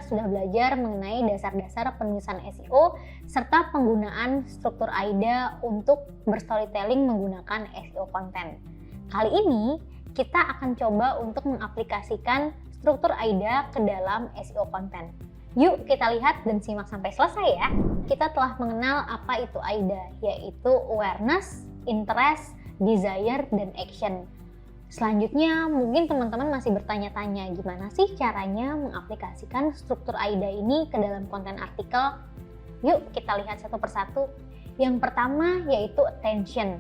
sudah belajar mengenai dasar-dasar penulisan SEO serta penggunaan struktur AIDA untuk berstorytelling menggunakan SEO konten. Kali ini kita akan coba untuk mengaplikasikan struktur AIDA ke dalam SEO konten. Yuk kita lihat dan simak sampai selesai ya. Kita telah mengenal apa itu AIDA, yaitu awareness, interest, desire, dan action. Selanjutnya mungkin teman-teman masih bertanya-tanya gimana sih caranya mengaplikasikan struktur AIDA ini ke dalam konten artikel. Yuk kita lihat satu persatu. Yang pertama yaitu attention.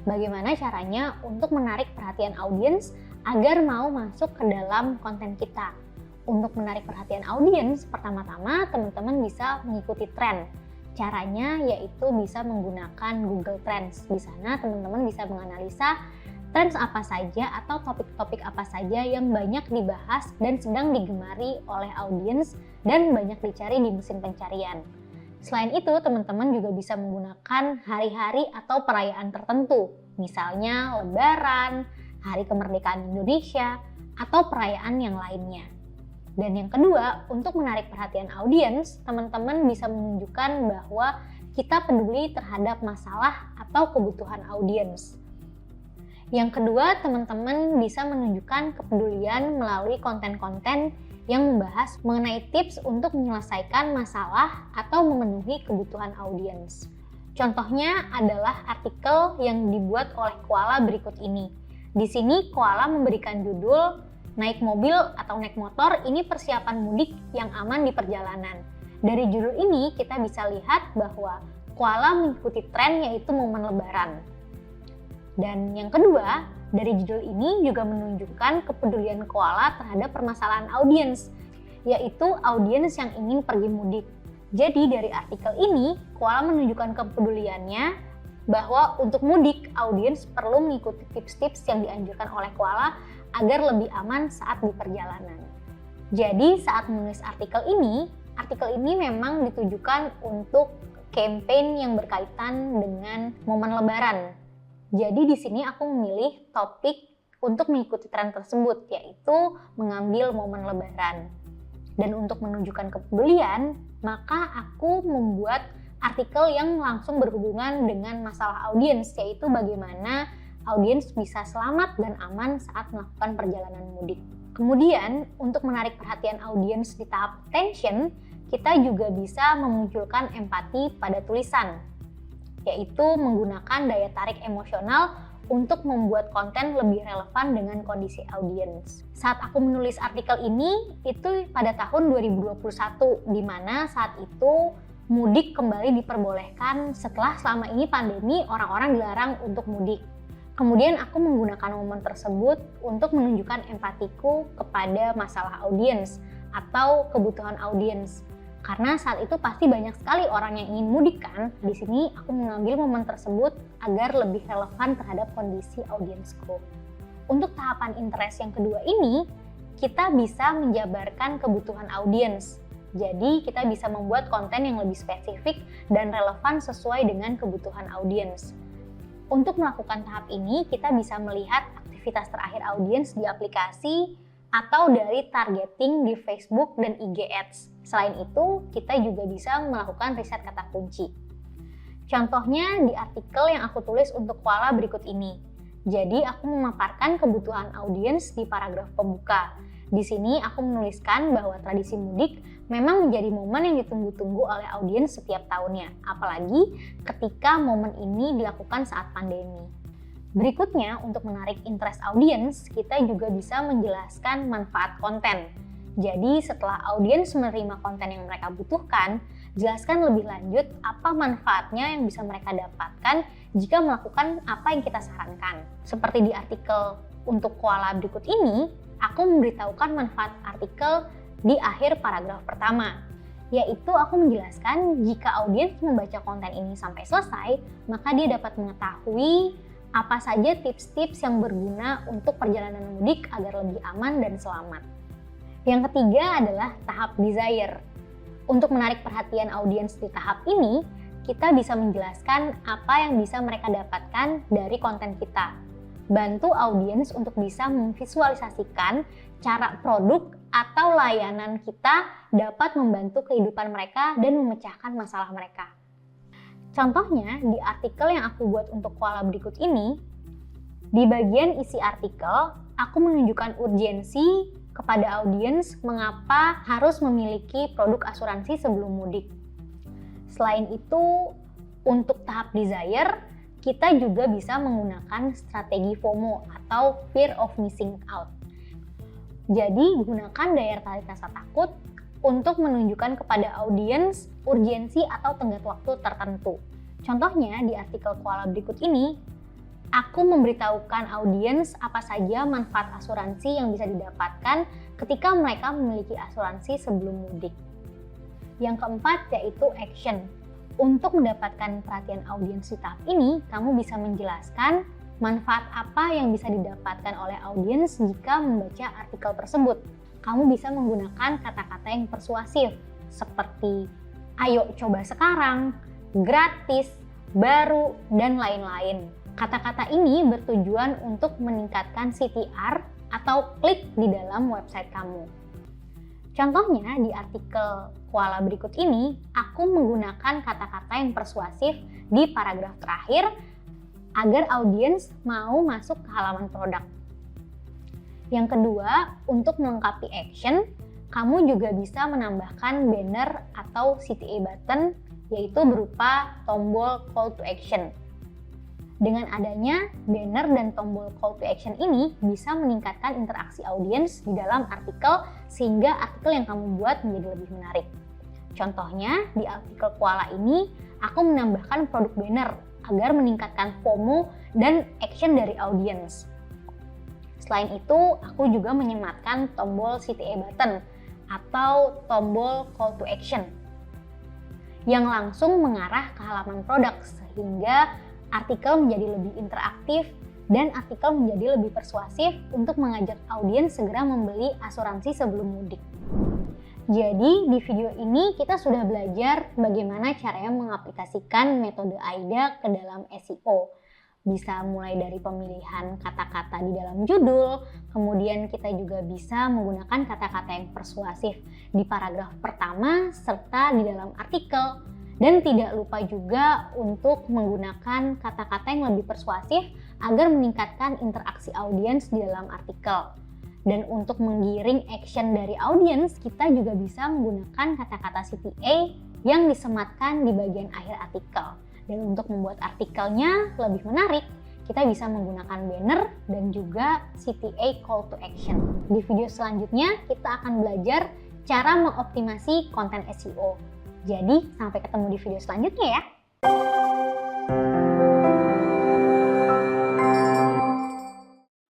Bagaimana caranya untuk menarik perhatian audiens agar mau masuk ke dalam konten kita. Untuk menarik perhatian audiens, pertama-tama teman-teman bisa mengikuti tren. Caranya yaitu bisa menggunakan Google Trends. Di sana teman-teman bisa menganalisa trends apa saja atau topik-topik apa saja yang banyak dibahas dan sedang digemari oleh audiens dan banyak dicari di mesin pencarian. Selain itu, teman-teman juga bisa menggunakan hari-hari atau perayaan tertentu, misalnya Lebaran, Hari Kemerdekaan Indonesia, atau perayaan yang lainnya. Dan yang kedua, untuk menarik perhatian audiens, teman-teman bisa menunjukkan bahwa kita peduli terhadap masalah atau kebutuhan audiens. Yang kedua, teman-teman bisa menunjukkan kepedulian melalui konten-konten yang membahas mengenai tips untuk menyelesaikan masalah atau memenuhi kebutuhan audiens. Contohnya adalah artikel yang dibuat oleh Koala berikut ini. Di sini Koala memberikan judul naik mobil atau naik motor ini persiapan mudik yang aman di perjalanan. Dari judul ini kita bisa lihat bahwa Koala mengikuti tren yaitu momen Lebaran. Dan yang kedua, dari judul ini juga menunjukkan kepedulian Koala terhadap permasalahan audiens, yaitu audiens yang ingin pergi mudik. Jadi dari artikel ini, Koala menunjukkan kepeduliannya bahwa untuk mudik, audiens perlu mengikuti tips-tips yang dianjurkan oleh Koala agar lebih aman saat di perjalanan. Jadi saat menulis artikel ini memang ditujukan untuk campaign yang berkaitan dengan momen Lebaran. Jadi di sini aku memilih topik untuk mengikuti tren tersebut, yaitu mengambil momen Lebaran. Dan untuk menunjukkan kepedulian, maka aku membuat artikel yang langsung berhubungan dengan masalah audiens, yaitu bagaimana audiens bisa selamat dan aman saat melakukan perjalanan mudik. Kemudian, untuk menarik perhatian audiens di tahap attention, kita juga bisa memunculkan empati pada tulisan, yaitu menggunakan daya tarik emosional untuk membuat konten lebih relevan dengan kondisi audiens. Saat aku menulis artikel ini, itu pada tahun 2021, di mana saat itu mudik kembali diperbolehkan setelah selama ini pandemi orang-orang dilarang untuk mudik. Kemudian aku menggunakan momen tersebut untuk menunjukkan empatiku kepada masalah audiens atau kebutuhan audiens. Karena saat itu pasti banyak sekali orang yang ingin mudik kan. Di sini aku mengambil momen tersebut agar lebih relevan terhadap kondisi audiensku. Untuk tahapan interest yang kedua ini, kita bisa menjabarkan kebutuhan audiens. Jadi kita bisa membuat konten yang lebih spesifik dan relevan sesuai dengan kebutuhan audiens. Untuk melakukan tahap ini, kita bisa melihat aktivitas terakhir audiens di aplikasi atau dari targeting di Facebook dan IG Ads. Selain itu, kita juga bisa melakukan riset kata kunci. Contohnya di artikel yang aku tulis untuk Koala berikut ini. Jadi, aku memaparkan kebutuhan audiens di paragraf pembuka. Di sini aku menuliskan bahwa tradisi mudik memang menjadi momen yang ditunggu-tunggu oleh audiens setiap tahunnya, apalagi ketika momen ini dilakukan saat pandemi. Berikutnya, untuk menarik interest audiens, kita juga bisa menjelaskan manfaat konten. Jadi, setelah audiens menerima konten yang mereka butuhkan, jelaskan lebih lanjut apa manfaatnya yang bisa mereka dapatkan jika melakukan apa yang kita sarankan. Seperti di artikel untuk Koala berikut ini, aku memberitahukan manfaat artikel di akhir paragraf pertama, yaitu aku menjelaskan jika audiens membaca konten ini sampai selesai, maka dia dapat mengetahui apa saja tips-tips yang berguna untuk perjalanan mudik agar lebih aman dan selamat. Yang ketiga adalah tahap desire. Untuk menarik perhatian audiens di tahap ini, kita bisa menjelaskan apa yang bisa mereka dapatkan dari konten kita. Bantu audiens untuk bisa memvisualisasikan cara produk atau layanan kita dapat membantu kehidupan mereka dan memecahkan masalah mereka. Contohnya, di artikel yang aku buat untuk Koala berikut ini, di bagian isi artikel, aku menunjukkan urgensi kepada audiens mengapa harus memiliki produk asuransi sebelum mudik. Selain itu, untuk tahap desire, kita juga bisa menggunakan strategi FOMO atau Fear of Missing Out. Jadi, gunakan daya tarik rasa takut untuk menunjukkan kepada audiens urgensi atau tenggat waktu tertentu. Contohnya, di artikel Koala berikut ini, aku memberitahukan audiens apa saja manfaat asuransi yang bisa didapatkan ketika mereka memiliki asuransi sebelum mudik. Yang keempat yaitu action. Untuk mendapatkan perhatian audiens di tahap ini, kamu bisa menjelaskan manfaat apa yang bisa didapatkan oleh audiens jika membaca artikel tersebut. Kamu bisa menggunakan kata-kata yang persuasif seperti ayo coba sekarang, gratis, baru, dan lain-lain. Kata-kata ini bertujuan untuk meningkatkan CTR atau klik di dalam website kamu. Contohnya di artikel Koala berikut ini, aku menggunakan kata-kata yang persuasif di paragraf terakhir agar audiens mau masuk ke halaman produk. Yang kedua, untuk melengkapi action, kamu juga bisa menambahkan banner atau CTA button, yaitu berupa tombol call to action. Dengan adanya banner dan tombol call to action ini bisa meningkatkan interaksi audiens di dalam artikel sehingga artikel yang kamu buat menjadi lebih menarik. Contohnya, di artikel Koala ini, aku menambahkan produk banner agar meningkatkan FOMO dan action dari audiens. Selain itu, aku juga menyematkan tombol CTA button atau tombol call to action yang langsung mengarah ke halaman produk sehingga artikel menjadi lebih interaktif dan artikel menjadi lebih persuasif untuk mengajak audiens segera membeli asuransi sebelum mudik. Jadi di video ini kita sudah belajar bagaimana caranya mengaplikasikan metode AIDA ke dalam SEO. Bisa mulai dari pemilihan kata-kata di dalam judul, kemudian kita juga bisa menggunakan kata-kata yang persuasif di paragraf pertama serta di dalam artikel. Dan tidak lupa juga untuk menggunakan kata-kata yang lebih persuasif agar meningkatkan interaksi audiens di dalam artikel. Dan untuk menggiring action dari audiens, kita juga bisa menggunakan kata-kata CTA yang disematkan di bagian akhir artikel. Dan untuk membuat artikelnya lebih menarik, kita bisa menggunakan banner dan juga CTA call to action. Di video selanjutnya, kita akan belajar cara mengoptimasi konten SEO. Jadi, sampai ketemu di video selanjutnya ya!